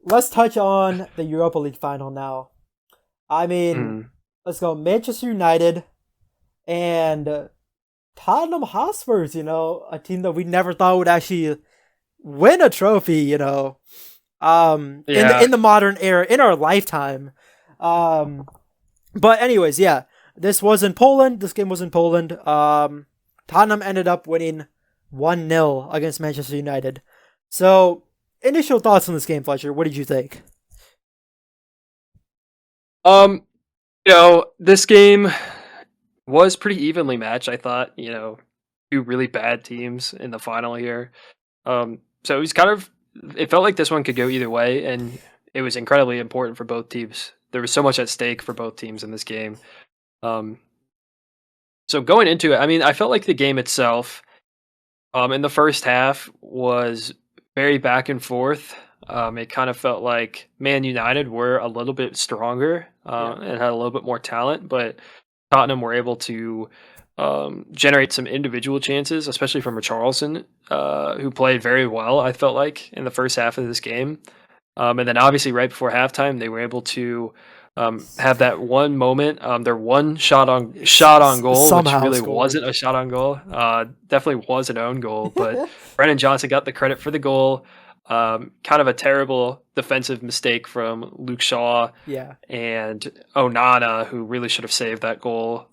let's touch on the Europa League final now. I mean, Mm, let's go Manchester United and Tottenham Hotspurs. A team that we never thought would actually win a trophy. In the yeah. modern era, in our lifetime. Um, but anyways, yeah, this was in Poland. This game was in Poland. Tottenham ended up winning 1-0 against Manchester United. So, initial thoughts on this game, Fletcher. What did you think? Um, this game was pretty evenly matched. I thought, two really bad teams in the final here. So it was it felt like this one could go either way, and it was incredibly important for both teams. There was so much at stake for both teams in this game. Um, so going into it, I mean, I felt like the game itself, in the first half was very back and forth. It kind of felt like Man United were a little bit stronger Yeah. and had a little bit more talent, but Tottenham were able to generate some individual chances, especially from Richarlison, who played very well. I felt like in the first half of this game, and then obviously right before halftime, they were able to have that one moment, their one shot on goal, which Somehow really scored. wasn't a shot on goal. Definitely was an own goal, but Brennan Johnson got the credit for the goal. Kind of a terrible defensive mistake from Luke Shaw Yeah. and Onana, who really should have saved that goal.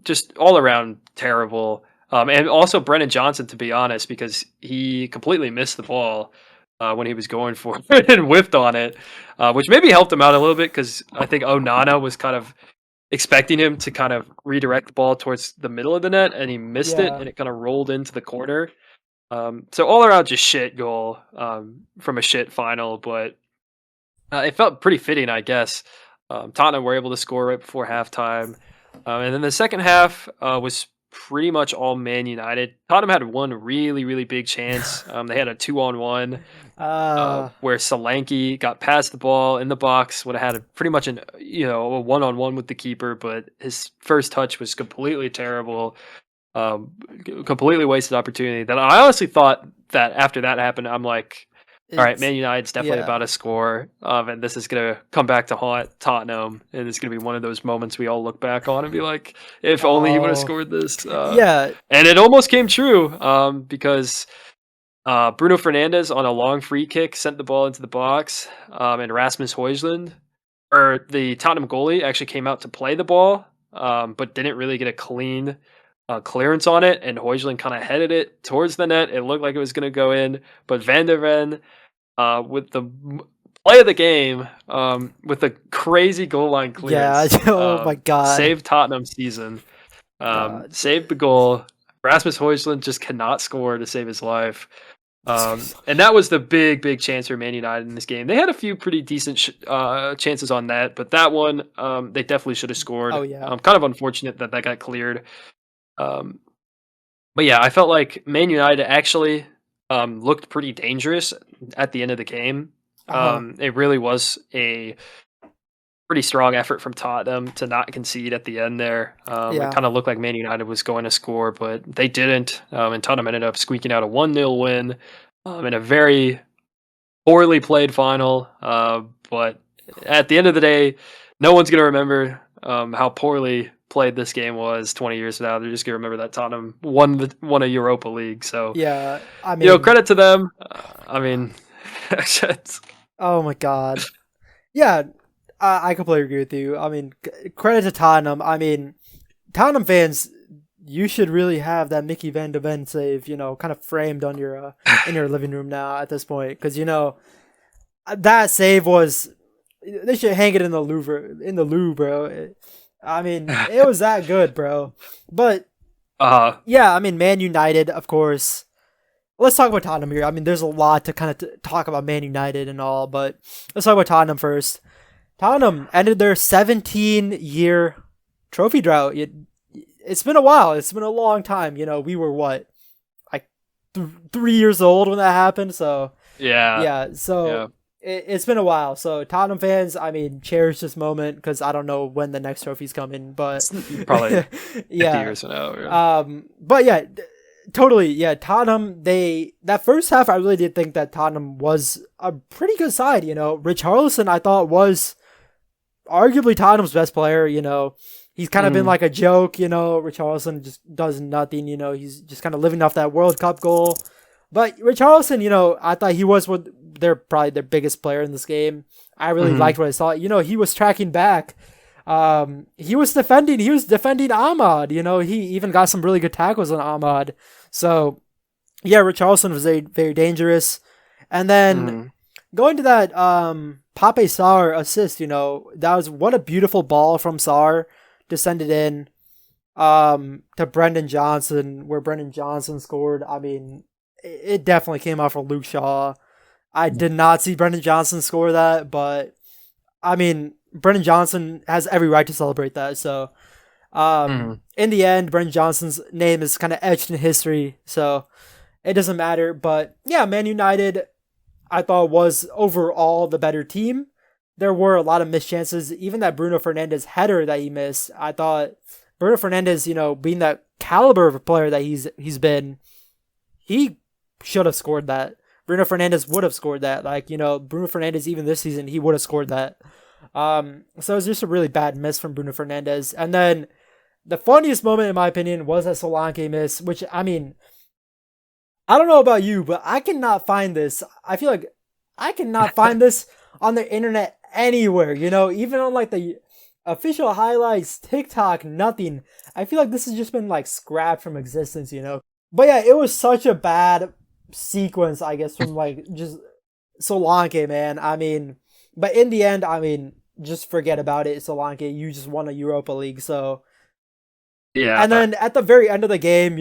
Just all around terrible. And also Brennan Johnson, to be honest, because he completely missed the ball when he was going for it and whiffed on it, which maybe helped him out a little bit because I think Onana was kind of expecting him to kind of redirect the ball towards the middle of the net, and he missed it, Yeah. and it kind of rolled into the corner. So all around, just shit goal from a shit final, but it felt pretty fitting, I guess. Tottenham were able to score right before halftime, and then the second half was pretty much all Man United. Tottenham had one really, really big chance. They had a 2-on-1 Uh, where Solanke got past the ball in the box. Would have had pretty much a 1-on-1 with the keeper, but his first touch was completely terrible. Um, Completely wasted opportunity. That I honestly thought that after that happened, I'm like, all right, it's Man United's definitely yeah. about to score, and this is gonna come back to haunt Tottenham, and it's gonna be one of those moments we all look back on and be like, if only he would have Oh, scored this. yeah. And it almost came true, because Bruno Fernandes on a long free kick sent the ball into the box, and Rasmus Højlund, or the Tottenham goalie, actually came out to play the ball, but didn't really get a clean clearance on it, and Højlund kind of headed it towards the net. It looked like it was going to go in, but Van der Ven, with the play of the game, with a crazy goal line Yeah. clearance, Oh my god. saved Tottenham's season, God. saved the goal. Rasmus Højlund just cannot score to save his life. And that was the big, big chance for Man United in this game. They had a few pretty decent chances on that, but that one, they definitely should have Oh scored. yeah. Kind of unfortunate that got cleared. Um, but yeah, I felt like Man United actually looked pretty dangerous at the end of the game. Uh-huh. It really was a pretty strong effort from Tottenham to not concede at the end there. It Yeah. kind of looked like Man United was going to score, but they didn't. And Tottenham ended up squeaking out a 1-0 win in a very poorly played final. But at the end of the day, no one's going to remember how poorly played this game was 20 years from now. They're just going to remember that Tottenham won a Europa League. So, Yeah. I mean, credit to them. I mean, oh my god. Yeah, I completely agree with you. I mean, credit to Tottenham. I mean, Tottenham fans, you should really have that Mickey Van de Ven save, kind of framed on your in your living room now at this point, because that save was. They should hang it in the Louvre, bro. I mean, it was that good, bro. But yeah, I mean, Man United, of course. Let's talk about Tottenham here. I mean, there's a lot to kind of talk about Man United and all, but let's talk about Tottenham first. Tottenham ended their 17-year trophy drought. It's been a while. It's been a long time. We were what, like 3 years old when that happened. So yeah, yeah, yeah, so it's been a while. So Tottenham fans, I mean, cherish this moment because I don't know when the next trophy's coming, but probably 50 yeah. years from now. Yeah. But yeah, totally. Yeah, Tottenham. That first half, I really did think that Tottenham was a pretty good side. Richarlison, I thought was arguably Tottenham's best player. He's kind of been Mm, like a joke. Richarlison just does nothing. He's just kind of living off that World Cup goal. But Richarlison, I thought he was probably their biggest player in this game. I really mm, liked what I saw. He was tracking back. He was defending. He was defending Ahmad. He even got some really good tackles on Ahmad. So yeah, Richarlison was very, very dangerous. And then mm. going to that Pape Sarr assist, that was what a beautiful ball from Sarr to send it in to Brendan Johnson, where Brendan Johnson scored. I mean, it definitely came out from Luke Shaw. I did not see Brendan Johnson score that, but I mean, Brendan Johnson has every right to celebrate that. So, Mm. in the end, Brendan Johnson's name is kind of etched in history. So it doesn't matter. But yeah, Man United, I thought was overall the better team. There were a lot of missed chances. Even that Bruno Fernandes header that he missed, I thought Bruno Fernandes, being that caliber of a player that he's been, he should have scored that. Bruno Fernandes would have scored that. Like, Bruno Fernandes, even this season, he would have scored that. So it was just a really bad miss from Bruno Fernandes. And then the funniest moment, in my opinion, was that Solanke miss, which, I mean, I don't know about you, but I cannot find this. I feel like I cannot find this on the internet anywhere, even on like the official highlights, TikTok, nothing. I feel like this has just been like scrapped from existence. But yeah, it was such a bad sequence, I guess, from like just Solanke, man. I mean, but in the end, I mean, just forget about it, Solanke. You just won a Europa League, so. Yeah. And then at the very end of the game,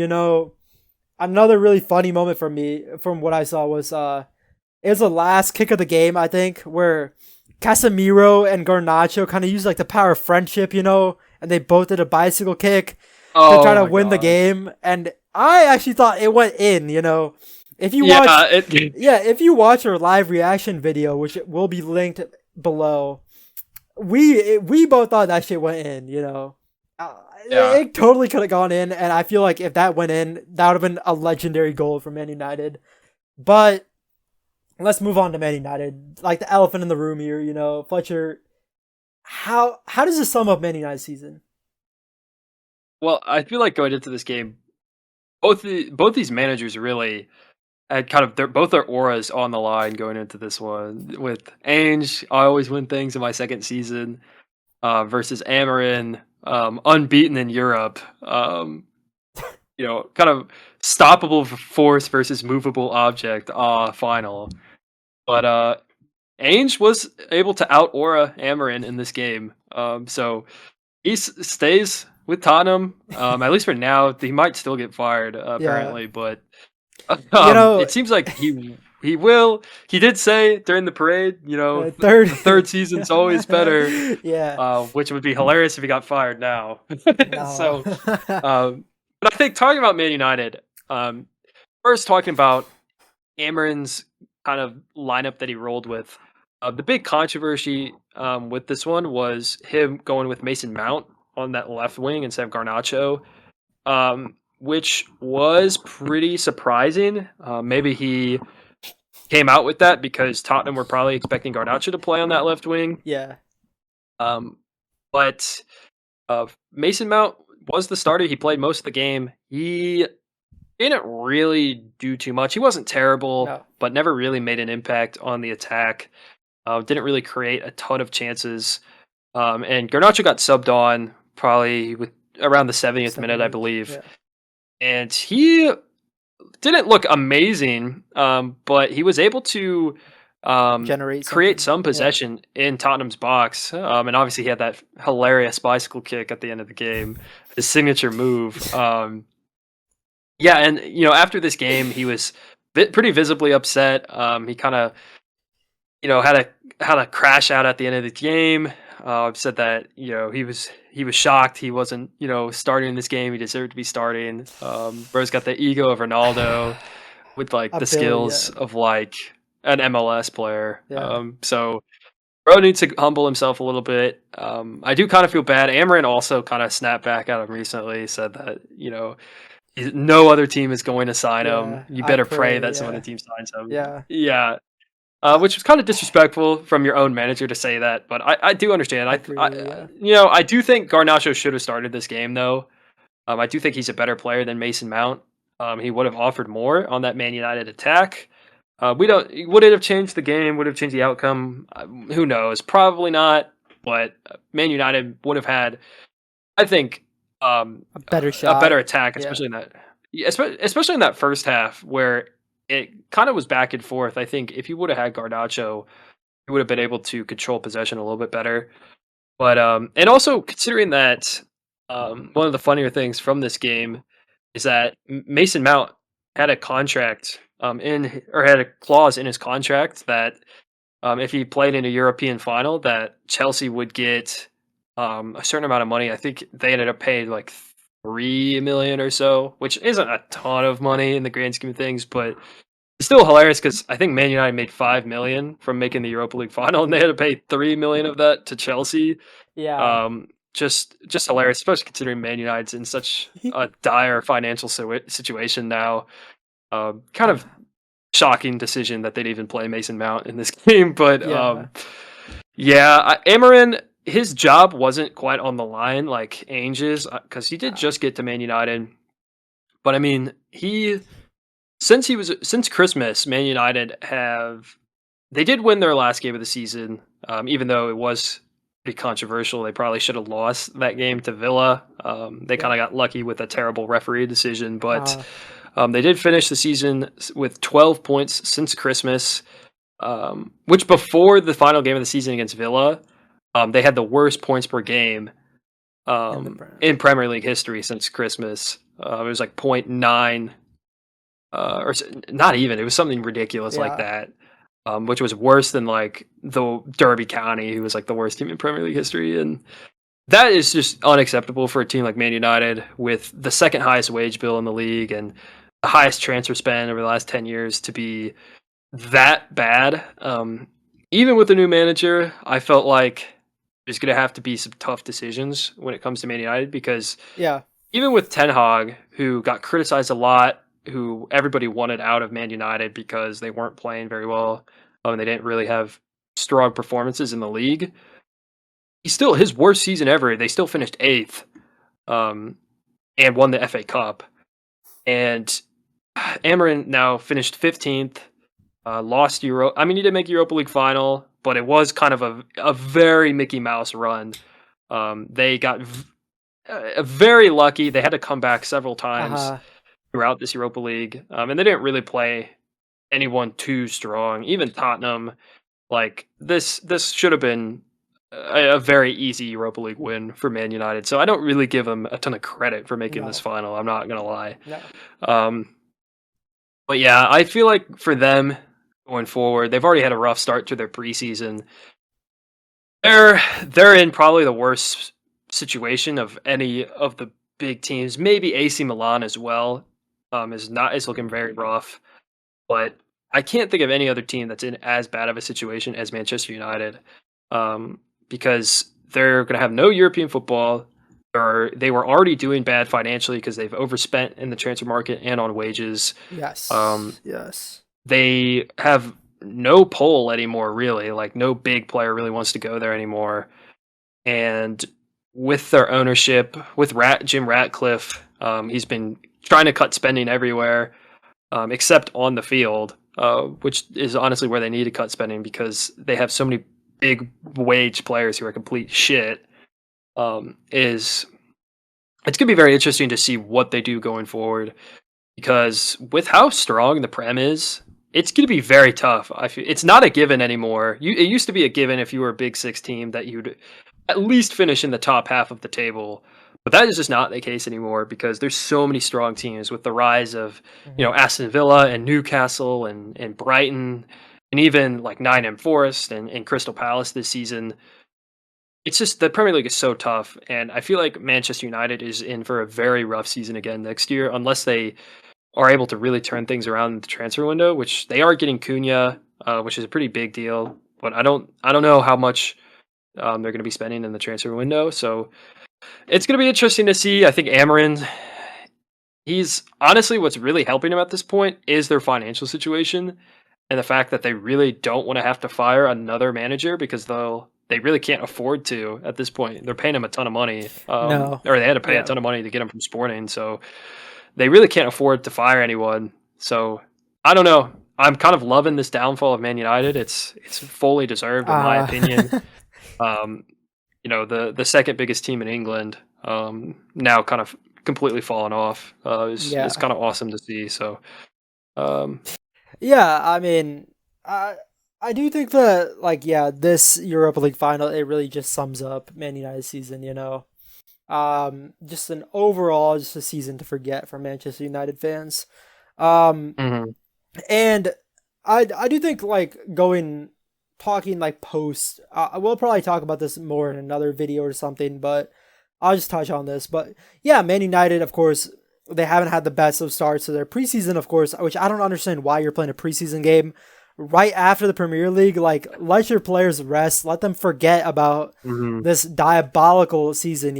another really funny moment for me, from what I saw, was it was the last kick of the game, I think, where Casemiro and Garnacho kind of used like the power of friendship, and they both did a bicycle kick to try Oh to my win the god. game, and I actually thought it went in. If you watch, Yeah. It. yeah, if you watch our live reaction video, which will be linked below, we both thought that shit went in. Uh, Yeah. it totally could have gone in, and I feel like if that went in, that would have been a legendary goal for Man United. But let's move on to Man United, like the elephant in the room here. Fletcher. How does this sum up Man United's season? Well, I feel like going into this game, both these managers really had kind of both their auras on the line going into this one. With Ainge, I always win things in my second season, versus Amarin, unbeaten in Europe. Kind of stoppable force versus movable object. Final. But Ainge was able to out aura Amarin in this game. So he stays with Tottenham. At least for now, he might still get fired Yeah, apparently, but you know, it seems like he will. He did say during the parade, third. the third season's always better, Yeah, which would be hilarious if he got fired now. no. So, but I think talking about Man United, first talking about Amarin's kind of lineup that he rolled with. The big controversy with this one was him going with Mason Mount on that left wing instead of Garnacho, which was pretty surprising. Maybe he came out with that because Tottenham were probably expecting Garnacho to play on that left wing. Yeah, Um, but Mason Mount was the starter. He played most of the game. He didn't really do too much. He wasn't terrible, no, but never really made an impact on the attack. Didn't really create a ton of chances. And Garnacho got subbed on probably with around the 70th minute, I 70th. believe. Yeah, And he didn't look amazing, but he was able to generate create something. some Yeah, possession in Tottenham's box. And obviously, he had that hilarious bicycle kick at the end of the game, his signature move. Yeah, and after this game, he was pretty visibly upset. He kind of had a crash out at the end of the game. Said that he was shocked he wasn't starting this game. He deserved to be starting. Bro's got the ego of Ronaldo with like a the Billy. skills Yeah, of like an MLS player. yeah. So Bro needs to humble himself a little bit. I do kind of feel bad. Amarin also kind of snapped back at him recently. Said that No other team is going to sign him. Yeah, You I better pray pray. that some other Yeah, team signs him. yeah, Yeah, I, which was kind of disrespectful from your own manager to say that, but I do understand. I agree. Yeah, I do think Garnacho should have started this game though. I do think he's a better player than Mason Mount. He would have offered more on that Man United attack. We don't. Would it have changed the game? Would it have changed the outcome? Who knows? Probably not. But Man United would have had, I think, a better a shot. better attack, Yeah, especially in that, yeah, especially in that first half where it kind of was back and forth. I think if you would have had Garnacho, you would have been able to control possession a little bit better. But and also considering that one of the funnier things from this game is that Mason Mount had a contract in or had a clause in his contract that if he played in a European final, that Chelsea would get a certain amount of money. I think they ended up paying like 3 million or so, which isn't a ton of money in the grand scheme of things, but it's still hilarious because I think Man United made 5 million from making the Europa League final, and they had to pay 3 million of that to Chelsea. yeah, Just hilarious, especially considering Man United's in such a dire financial situation now. Kind of shocking decision that they'd even play Mason Mount in this game, but yeah. yeah, Amarin, his job wasn't quite on the line like Ainge's because he did Uh, just get to Man United. But I mean, since Christmas, Man United they did win their last game of the season, even though it was pretty controversial. They probably should have lost that game to Villa. They yeah. kind of got lucky with a terrible referee decision, but Uh, they did finish the season with 12 points since Christmas, which before the final game of the season against Villa, they had the worst points per game in the brand. in Premier League history since Christmas. It was like point 0.9, not even. It was something ridiculous like Yeah, that, which was worse than like the Derby County, who was like the worst team in Premier League history. And that is just unacceptable for a team like Man United with the second highest wage bill in the league and the highest transfer spend over the last 10 years to be that bad. Even with the new manager, I felt like there's going to have to be some tough decisions when it comes to Man United because yeah. even with Ten Hag, who got criticized a lot, who everybody wanted out of Man United because they weren't playing very well, and they didn't really have strong performances in the league, he's still his worst season ever. They still finished eighth, um, and won the FA Cup. And Amarin now finished 15th, lost Euro. I mean, he did make Europa League final, but it was kind of a very Mickey Mouse run. They got very lucky. They had to come back several times Uh, throughout this Europa League, and they didn't really play anyone too strong. Even Tottenham, like this should have been a very easy Europa League win for Man United. So I don't really give them a ton of credit for making this no, final. I'm not gonna lie. no. Um, but yeah, I feel like for them going forward, they've already had a rough start to their preseason. They're in probably the worst situation of any of the big teams. Maybe AC Milan as well. Is looking very rough, but I can't think of any other team that's in as bad of a situation as Manchester United, because they're going to have no European football. They were already doing bad financially because they've overspent in the transfer market and on wages. Yes, Um, yes. they have no pull anymore, really. Like no big player really wants to go there anymore. And with their ownership, with Jim Ratcliffe, he's been trying to cut spending everywhere, except on the field, which is honestly where they need to cut spending because they have so many big wage players who are complete shit. Is It's going to be very interesting to see what they do going forward because with how strong the Prem is, it's going to be very tough. I feel it's not a given anymore. It used to be a given if you were a Big Six team that you'd at least finish in the top half of the table. But that is just not the case anymore because there's so many strong teams with the rise of, Mhm. Aston Villa and Newcastle and Brighton and even like Nottingham Forest and Crystal Palace this season. It's just the Premier League is so tough, and I feel like Manchester United is in for a very rough season again next year unless they are able to really turn things around in the transfer window, which they are getting Cunha, which is a pretty big deal. But I don't know how much they're going to be spending in the transfer window. So it's going to be interesting to see. I think Amarin, he's honestly what's really helping him at this point is their financial situation and the fact that they really don't want to have to fire another manager because they really can't afford to at this point. They're paying him a ton of money, No. or they had to pay a Yeah. ton of money to get him from Sporting, so they really can't afford to fire anyone. So I don't know. I'm kind of loving this downfall of Man United. It's fully deserved in my Uh, opinion. Um, the second biggest team in England, now kind of completely fallen off. Is yeah. kind of awesome to see. So um, Yeah, I mean, I do think that like yeah, this Europa League final it really just sums up Man United's season. Just an overall just a season to forget for Manchester United fans. Um, mhm. and I do think like going talking like post. We'll probably talk about this more in another video or something, but I'll just touch on this. But yeah, Man United, of course, they haven't had the best of starts to their preseason, of course, which I don't understand why you're playing a preseason game right after the Premier League. Like, let your players rest, let them forget about Mhm. this diabolical season,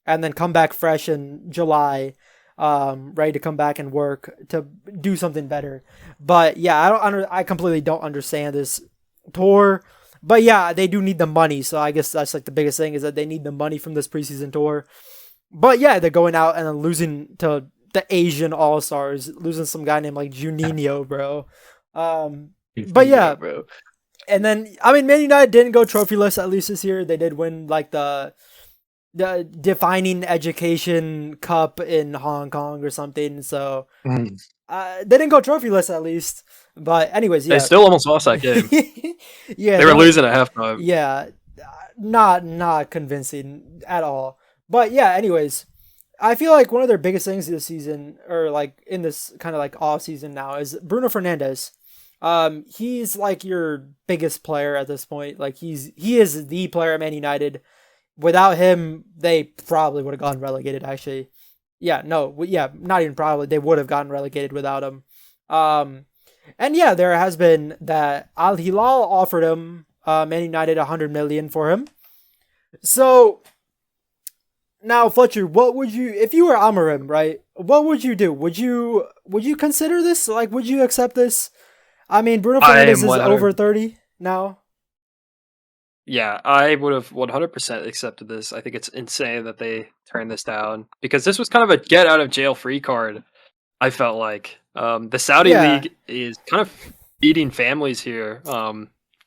and then come back fresh in July, ready to come back and work to do something better. But yeah, I completely don't understand this tour. But yeah, they do need the money, so I guess that's like the biggest thing is that they need the money from this preseason tour. But yeah, they're going out and then losing to the Asian All Stars, losing some guy named like Juninho, bro. Um, but Yeah, yeah, bro. and then I mean, Man United didn't go trophyless at least this year. They did win like the defining education cup in Hong Kong or something. So Mhm. they didn't go trophyless at least. But anyways, They yeah, still almost lost that game. yeah, They they were only losing at halftime. yeah, not convincing at all. But yeah, anyways, I feel like one of their biggest things this season, or like in this kind of like off season now, is Bruno Fernandez. He's like your biggest player at this point. Like he is the player at Man United. Without him, they probably would have gotten relegated. Actually, yeah, no, yeah, not even probably. They would have gotten relegated without him. Um, and yeah, there has been that Al Hilal offered him Man United 100 million for him. So now, Fletcher, what would you if you were Amarim, right? What would you do? Would you consider this? Like, would you accept this? I mean, Bruno I Fernandez am is 100. over 30 now. Yeah, I would have 100% accepted this. I think it's insane that they turned this down because this was kind of a get out of jail free card. I felt like the Saudi Yeah, league is kind of feeding families here,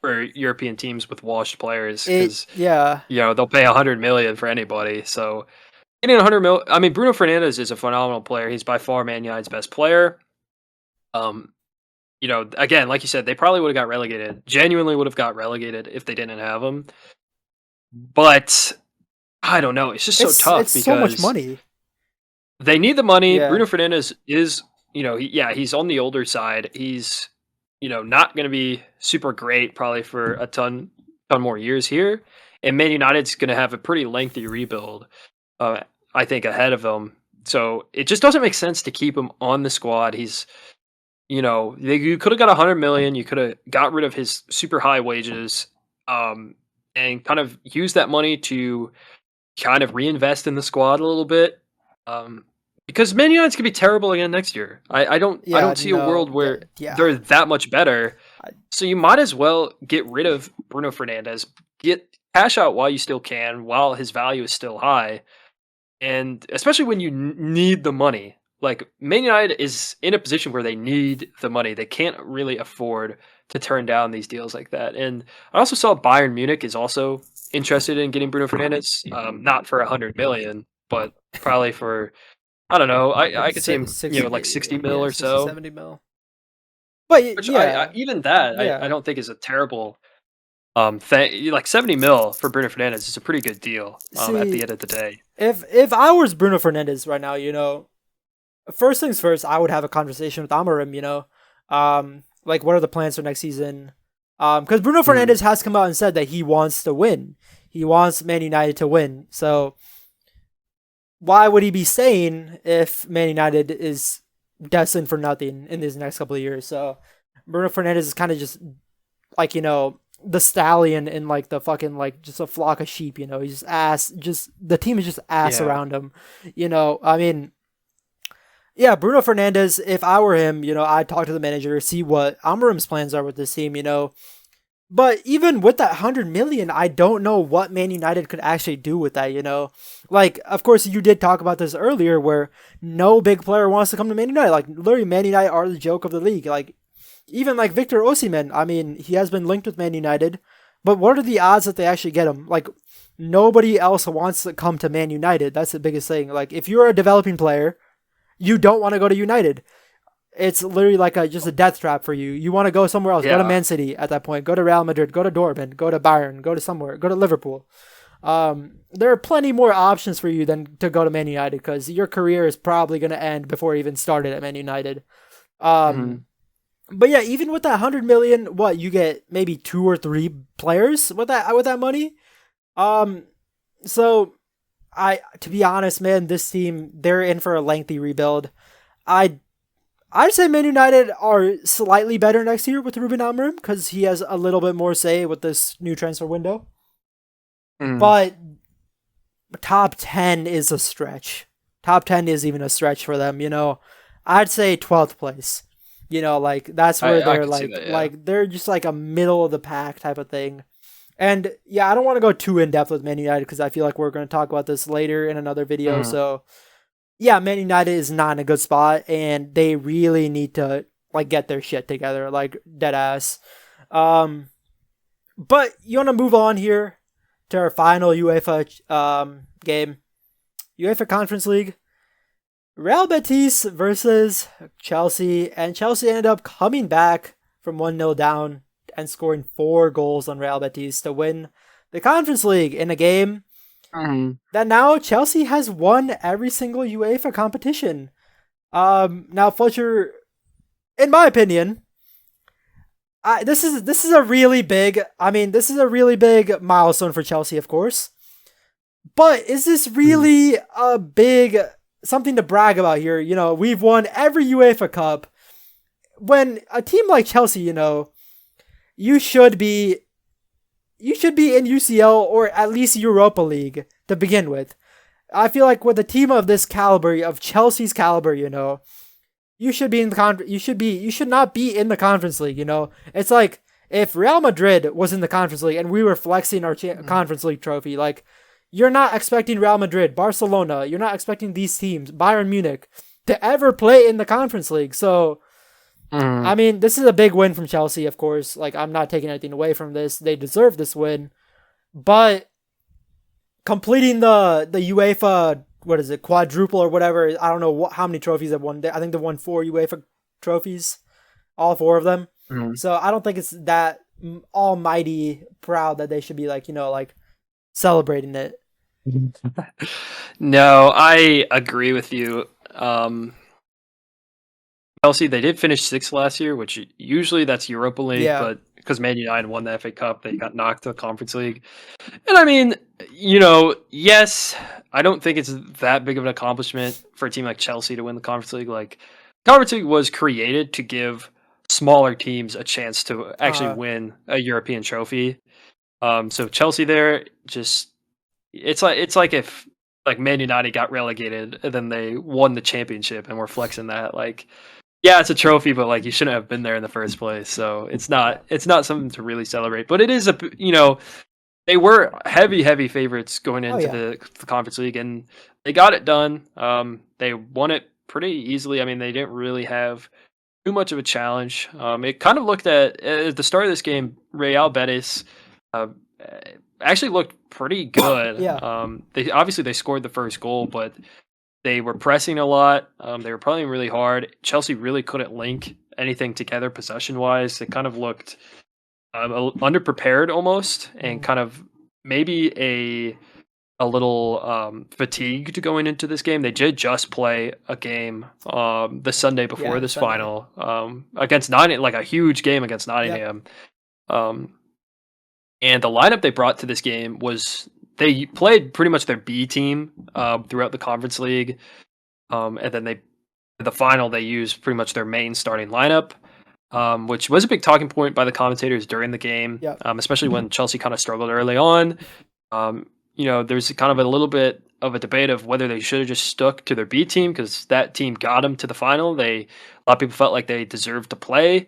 for European teams with washed players because yeah, they'll pay 100 million for anybody. So getting 100 mil. I mean, Bruno Fernandez is a phenomenal player. He's by far Man United's best player. Um, again, like you said, they probably would have got relegated. Genuinely would have got relegated if they didn't have him. But I don't know. It's just so it's tough so much because money. they need the money. Yeah, Bruno Fernandez is, he's on the older side. He's, not going to be super great probably for a ton more years here. And Man United's going to have a pretty lengthy rebuild, uh, I think, ahead of them. So it just doesn't make sense to keep him on the squad. He's, you could have got 100 million. You could have got rid of his super high wages, um, and kind of use that money to kind of reinvest in the squad a little bit. Um, because Man United's gonna be terrible again next year. I yeah, don't see a world no, where yeah, they're that much better. I, So you might as well get rid of Bruno Fernandez, get cash out while you still can, while his value is still high, and especially when you need the money. Like Man United is in a position where they need the money. They can't really afford to turn down these deals like that. And I also saw Bayern Munich is also interested in getting Bruno Fernandes, not for 100 million, but probably for I don't know. I could see him, like 60 mil yeah, or 60, so. 70 mil. But Which I yeah, even that I yeah. don't think is a terrible thing. Like 70 mil for Bruno Fernandes is a pretty good deal. At the See, end of the day. if I was Bruno Fernandez right now, first things first, I would have a conversation with Amarim. Like what are the plans for next season? Because Bruno Mhm. Fernandez has come out and said that he wants to win. He wants Man United to win. So why would he be staying if Man United is destined for nothing in these next couple of years? So Bruno Fernandez is kind of just like the stallion in like the fucking like just a flock of sheep. He's just ass. Just the team is just ass Yeah. around him. I mean, Yeah, Bruno Fernandez, if I were him, I'd talk to the manager, see what Amorim's plans are with this team. But even with that 100 million, I don't know what Man United could actually do with that. Like, of course, you did talk about this earlier where no big player wants to come to Man United. Like, literally, Man United are the joke of the league. Like, even like Victor Osimhen, I mean, he has been linked with Man United, but what are the odds that they actually get him? Like, nobody else wants to come to Man United. That's the biggest thing. Like, if you're a developing player, you don't want to go to United. It's literally like just a death trap for you. You want to go somewhere else. Go to Yeah. Man City at that point. Go to Real Madrid. Go to Dortmund. Go to Bayern. Go to somewhere. Go to Liverpool. There are plenty more options for you than to go to Man United because your career is probably going to end before it even started at Man United. Hmm. But yeah, even with that 100 million, what you get maybe 2 or 3 players with that money. Um, so to be honest, man, this team they're in for a lengthy rebuild. I I'd say Man United are slightly better next year with Ruben Amorim because he has a little bit more say with this new transfer window. Hmm. But top 10 is a stretch. Top 10 is even a stretch for them. I'd say 12th place. Like that's where I they're could see like that. Yeah. like they're just like a middle of the pack type of thing. And yeah, I don't want to go too in depth with Man United because I feel like we're going to talk about this later in another video. Hmm. So yeah, Man United is not in a good spot, and they really need to like get their shit together, like dead ass. Um, but you want to move on here to our final UEFA game, UEFA Conference League. Real Betis versus Chelsea, and Chelsea ended up coming back from 1-0 down and scoring 4 goals on Real Betis to win the Conference League in a game Hmm. that now Chelsea has won every single UEFA competition. Now Fletcher, in my opinion, this is a really big. I mean, this is a really big milestone for Chelsea, of course. But is this really a big something to brag about here? We've won every UEFA Cup. When a team like Chelsea, you should be you should be in UCL or at least Europa League to begin with. I feel like with a team of this caliber, of Chelsea's caliber, you should be in the you should not be in the Conference League. It's like if Real Madrid was in the Conference League and we were flexing our Conference League trophy, like you're not expecting Real Madrid, Barcelona, you're not expecting these teams, Bayern Munich, to ever play in the Conference League. So Hmm. I mean, this is a big win from Chelsea, of course. Like I'm not taking anything away from this. They deserve this win. But completing the UEFA, what is it, quadruple or whatever. I don't know how many trophies they've won. I think they won 4 UEFA trophies, all 4 of them. Hmm. So I don't think it's that almighty proud that they should be like celebrating it. No, I agree with you. Chelsea, they did finish sixth last year, which usually that's Europa League, Yeah. but because Man United won the FA Cup, they got knocked to the Conference League. And I mean, yes, I don't think it's that big of an accomplishment for a team like Chelsea to win the Conference League. Like, Conference League was created to give smaller teams a chance to actually Uh. win a European trophy. So Chelsea there just it's like if like Man United got relegated and then they won the championship and we're flexing that like yeah, it's a trophy, but like you shouldn't have been there in the first place. So Yeah. it's not something to really celebrate. But it is they were heavy favorites going Oh into yeah. the Conference League, and they got it done. They won it pretty easily. I mean, they didn't really have too much of a challenge. It kind of looked at the start of this game, Real Betis uh, actually looked pretty good. Yeah. They scored the first goal, but they were pressing a lot. They were playing really hard. Chelsea really couldn't link anything together possession wise. They kind of looked underprepared almost, and Mhm. kind of maybe a little fatigued going into this game. They did just play a game the Sunday Yeah. before The this Sunday. final against Nottingham, like a huge game against Yep. Nottingham. Um, and the lineup they brought to this game was they played pretty much their B team throughout the Conference League, and then the final they used pretty much their main starting lineup, which was a big talking point by the commentators during the game, Yep. especially when Chelsea kind of struggled early on. There's kind of a little bit of a debate of whether they should have just stuck to their B team because that team got them to the final. A lot of people felt like they deserved to play,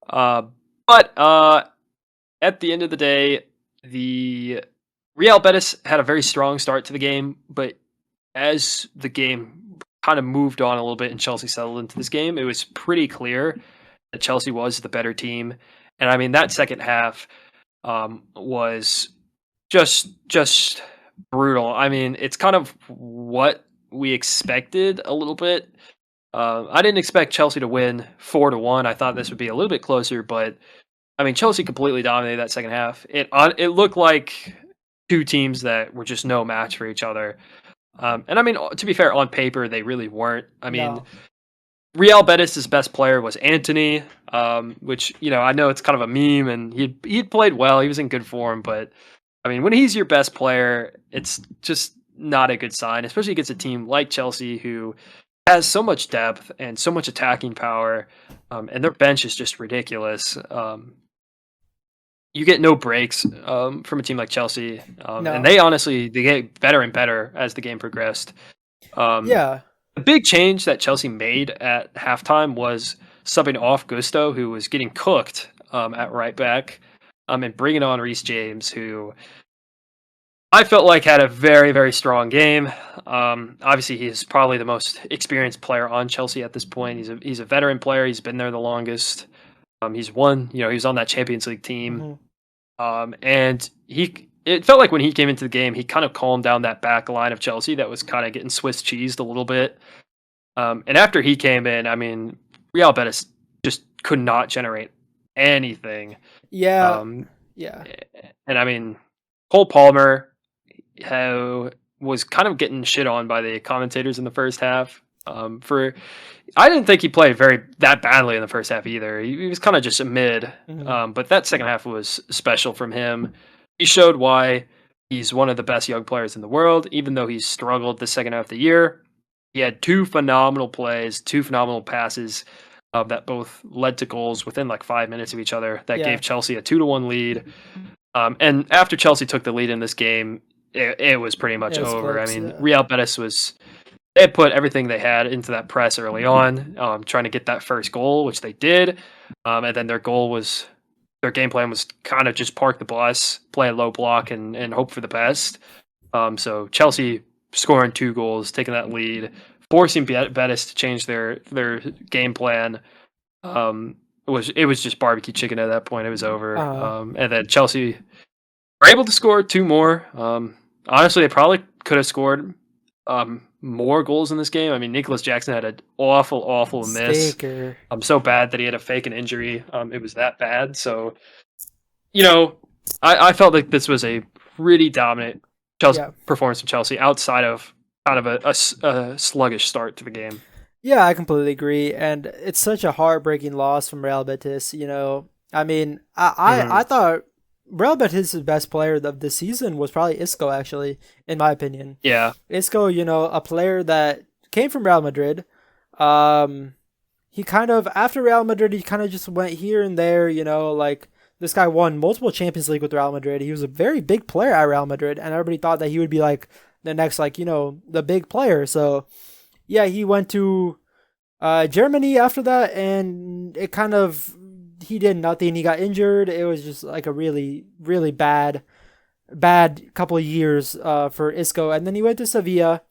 uh, but at the end of the day, the Real Betis had a very strong start to the game, but as the game kind of moved on a little bit and Chelsea settled into this game, it was pretty clear that Chelsea was the better team. And I mean, that second half was just brutal. I mean, it's kind of what we expected a little bit. I didn't expect Chelsea to win 4-1. I thought this would be a little bit closer, but I mean, Chelsea completely dominated that second half. It looked like two teams that were just no match for each other. And I mean, to be fair, on paper they really weren't. I mean, No. Real Betis' best player was Anthony, which I know it's kind of a meme, and he'd played well. He was in good form, but I mean, when he's your best player, it's just not a good sign, especially against a team like Chelsea who has so much depth and so much attacking power, and their bench is just ridiculous. You get no breaks from a team like Chelsea, and No. they get better and better as the game progressed. Um, Yeah. the big change that Chelsea made at halftime was subbing off Gusto, who was getting cooked at right back, and bringing on Reece James, who I felt like had a very, very strong game. Obviously, he's probably the most experienced player on Chelsea at this point. He's a veteran player. He's been there the longest. He's won. He was on that Champions League team. Hmm. And it felt like when he came into the game, he kind of calmed down that back line of Chelsea that was kind of getting Swiss cheesed a little bit. And after he came in, I mean, Real Betis just could not generate anything. Yeah. Um, Yeah. and I mean, Cole Palmer who was kind of getting shit on by the commentators in the first half. I didn't think he played that badly in the first half either. He was kind of just a mid, Hmm. but that second half was special from him. He showed why he's one of the best young players in the world, even though he struggled the second half of the year. He had two phenomenal plays, two phenomenal passes that both led to goals within like 5 minutes of each other. That Yeah. gave Chelsea a 2-1 lead. And after Chelsea took the lead in this game, it was pretty much It was over. I close. mean, Yeah. Real Betis they had put everything they had into that press early on, trying to get that first goal, which they did. And then their game plan was kind of just park the bus, play a low block, and hope for the best. So Chelsea scoring 2 goals, taking that lead, forcing Betis to change their game plan. It was just barbecue chicken at that point. It was over. Uh, And then Chelsea were able to score 2 more. Honestly, they probably could have scored more goals in this game. I mean, Nicholas Jackson had an awful miss. Staker. So bad that he had to fake an injury. It was that bad. So, I felt like this was a pretty dominant Chelsea Yeah. performance from Chelsea outside of kind of a sluggish start to the game. Yeah, I completely agree, and it's such a heartbreaking loss from Real Betis. I mean, I thought Real Betis' best player of the season was probably Isco, actually, in my opinion. Yeah. Isco, a player that came from Real Madrid. He kind of after Real Madrid, he kind of just went here and there. Like this guy won multiple Champions League with Real Madrid. He was a very big player at Real Madrid, and everybody thought that he would be like the next, the big player. So yeah, he went to Germany after that, and he did nothing. He got injured. It was just like a really, really bad couple of years for Isco, and then he went to Sevilla,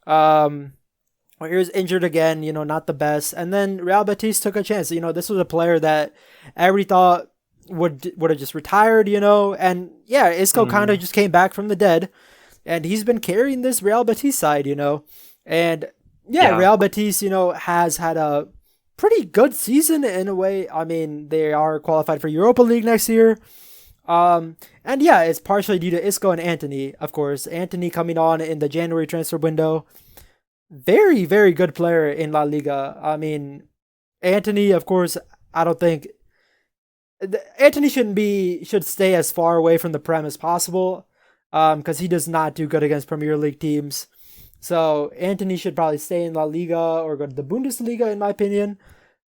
where he was injured again. Not the best. And then Real Betis took a chance. This was a player that everybody thought would have just retired. And yeah, Isco kind of just came back from the dead, and he's been carrying this Real Betis side. And yeah, Real Betis, has had a pretty good season in a way. I mean, they are qualified for Europa League next year. And yeah, it's partially due to Isco and Anthony, of course. Anthony coming on in the January transfer window. Very, very good player in La Liga. I mean, Anthony, of course, I don't think Anthony should stay as far away from the Prem as possible, because he does not do good against Premier League teams. So Anthony should probably stay in La Liga or go to the Bundesliga, in my opinion,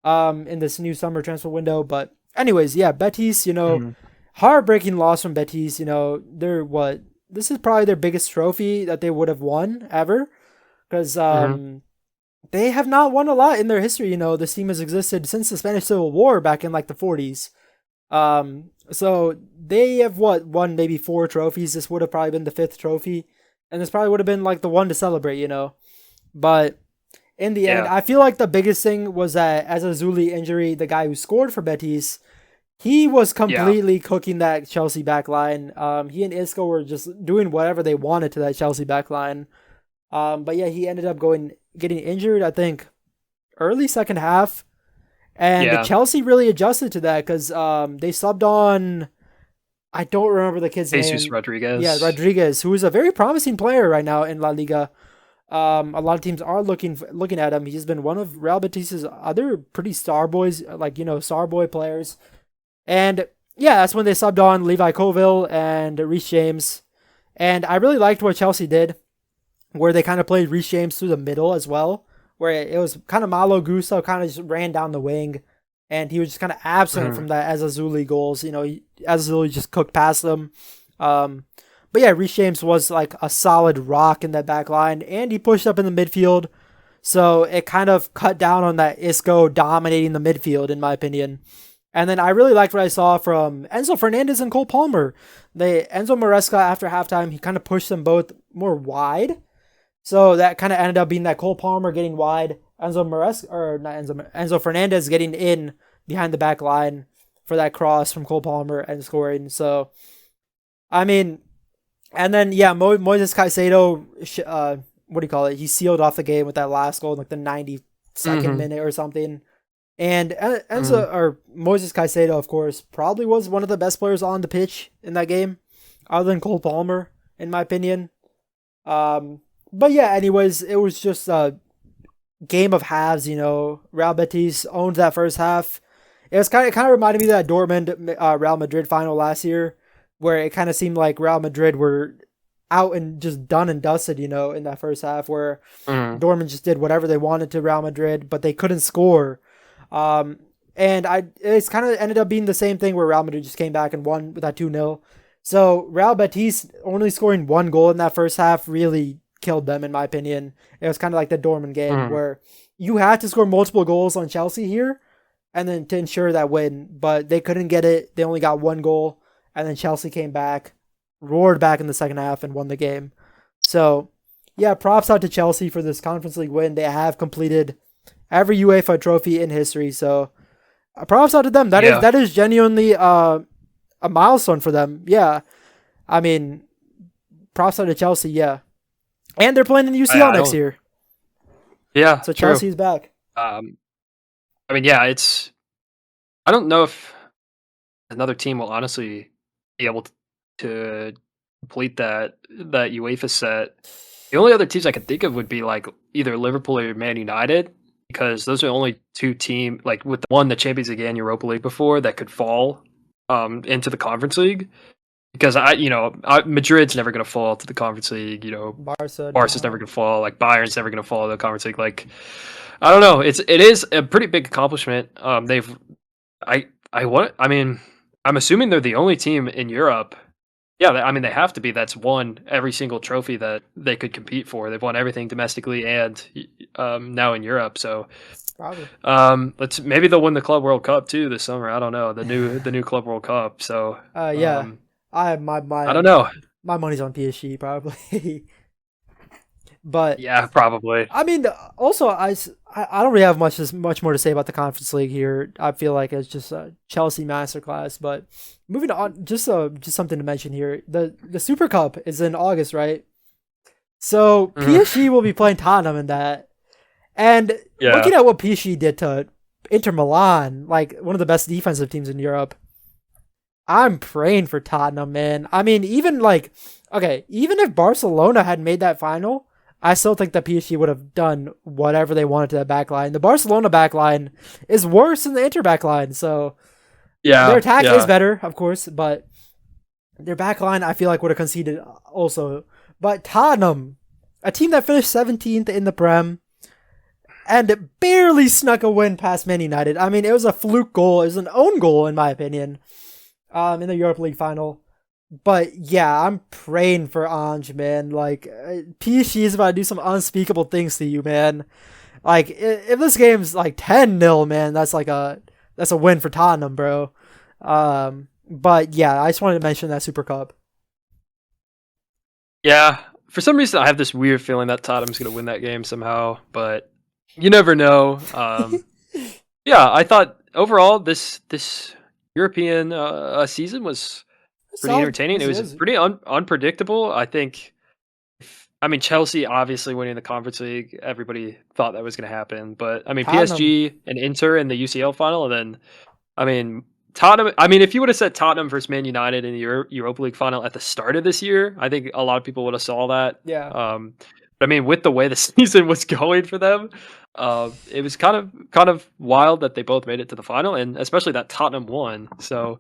in this new summer transfer window. But anyways, yeah, Betis, heartbreaking loss from Betis. They're this is probably their biggest trophy that they would have won ever, because Hmm. they have not won a lot in their history. This team has existed since the Spanish Civil War back in like the 40s. So they have won maybe four trophies. This would have probably been the fifth trophy, and this probably would have been like the one to celebrate. But in the end, Yeah, I feel like the biggest thing was that as a Zuli injury, the guy who scored for Betis, he was yeah, completely cooking that Chelsea back line. He and Isco were just doing whatever they wanted to that Chelsea back line. But yeah, he ended up getting injured, I think, early second half. And yeah. Chelsea really adjusted to that because they subbed on, I don't remember the kid's Jesus name. Yeah, Rodriguez. Rodriguez, who is a very promising player right now in La Liga. A lot of teams are looking at him. He's been one of Real Betis's other pretty star boys, like star boy players. And yeah, that's when they subbed on Levi Colville and Reece James. And I really liked what Chelsea did, where they kind of played Reece James through the middle as well, where it was kind of Malo Gusto kind of just ran down the wing, and he was just kind of absent Hmm. from that Azazuli goals. Azazuli just cooked past them. Um, but yeah, Reece James was like a solid rock in that back line, and he pushed up in the midfield. So it kind of cut down on that Isco dominating the midfield, in my opinion. And then I really liked what I saw from Enzo Fernandez and Cole Palmer. Enzo Maresca after halftime, he kind of pushed them both more wide. So that kind of ended up being that Cole Palmer getting wide, Enzo Fernandez getting in behind the back line for that cross from Cole Palmer and scoring. So I mean, and then yeah, Moises Caicedo, what do you call it? He sealed off the game with that last goal in like the 92nd Hmm. minute or something. And Hmm. Enzo or Moises Caicedo, of course, probably was one of the best players on the pitch in that game, other than Cole Palmer, in my opinion. Um, but yeah, anyways, it was just a game of halves. Real Betis owned that first half. It kind of reminded me of that Dortmund Real Madrid final last year, where it kind of seemed like Real Madrid were out and just done and dusted. In that first half, where Hmm. Dortmund just did whatever they wanted to Real Madrid, but they couldn't score. Um, and it's kind of ended up being the same thing where Real Madrid just came back and won with that 2-0. So Real Betis only scoring one goal in that first half really killed them, in my opinion. It was kind of like the Dortmund game Hmm. where you had to score multiple goals on Chelsea here, and then to ensure that win, but they couldn't get it. They only got one goal, and then Chelsea came back, roared back in the second half, and won the game. So yeah, props out to Chelsea for this Conference League win. They have completed every UEFA trophy in history. So props out to them. That is Yeah. that is genuinely a milestone for them. Yeah, I mean, props out to Chelsea. Yeah, and they're playing in the UCL I next don't. year, Yeah, so true. Chelsea's back. Um, I mean, yeah, it's. I don't know if another team will honestly be able to complete that UEFA set. The only other teams I could think of would be like either Liverpool or Man United, because those are the only two team like with the one the Champions League and Europa League before that could fall into the Conference League. Because Madrid's never going to fall to the Conference League. Barca, Barca's never no. going to fall. Like Bayern's never going to fall to the Conference League. Like I don't know. It is a pretty big accomplishment. I want. I mean, I'm assuming they're the only team in Europe. Yeah, I mean they have to be. That's won every single trophy that they could compete for. They've won everything domestically and now in Europe. So Probably. let's maybe they'll win the Club World Cup too this summer. I don't know the new Club World Cup. So Yeah. I my I my don't know. my money's on PSG probably, but Yeah, probably. I mean, also I don't really have much more to say about the Conference League here. I feel like it's just a Chelsea masterclass. But moving on, just something to mention here. The Super Cup is in August, right? So Mhm. PSG will be playing Tottenham in that. And Yeah. looking at what PSG did to Inter Milan, like one of the best defensive teams in Europe, I'm praying for Tottenham, man. I mean, even if Barcelona had made that final, I still think that PSG would have done whatever they wanted to that back line. The Barcelona back line is worse than the Inter back line, so their Yeah. attack is Yeah. better, of course, but their back line I feel like would have conceded also. But Tottenham, a team that finished 17th in the Prem and barely snuck a win past Man United. I mean, it was a fluke goal. It was an own goal, in my opinion, in the Europa League final. But yeah, I'm praying for Ange, man. Like PSG is about to do some unspeakable things to you, man. Like if this game's like 10-0, man, that's a win for Tottenham, bro. But yeah, I just wanted to mention that Super Cup. Yeah, for some reason I have this weird feeling that Tottenham's going to win that game somehow, but you never know. Yeah, I thought overall this European season was pretty Solid. entertaining. It was pretty unpredictable. I think. I mean, Chelsea obviously winning the Conference League. Everybody thought that was going to happen, but I mean, Tottenham. PSG and Inter in the UCL final, and then I mean Tottenham. I mean, if you would have said Tottenham versus Man United in the Europa League final at the start of this year, I think a lot of people would have saw that. Yeah. But I mean, with the way the season was going for them, it was kind of wild that they both made it to the final, and especially that Tottenham won. So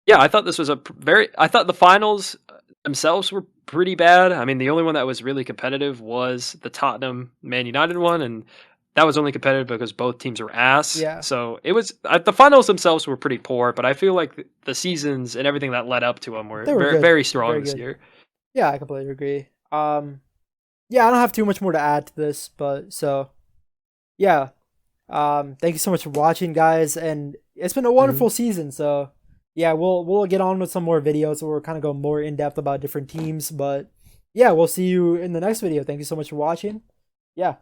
yeah, I thought this was I thought the finals themselves were pretty bad. I mean, the only one that was really competitive was the Tottenham Man United one, and that was only competitive because both teams were ass. Yeah. So it was the finals themselves were pretty poor, but I feel like the seasons and everything that led up to them were They were very good. very strong Very this good. year. Yeah, I completely agree. Yeah, I don't have too much more to add to this, but so yeah. Thank you so much for watching, guys, and it's been a Mhm. wonderful season. So yeah, we'll get on with some more videos where we'll kind of go more in depth about different teams. But yeah, we'll see you in the next video. Thank you so much for watching. Yeah.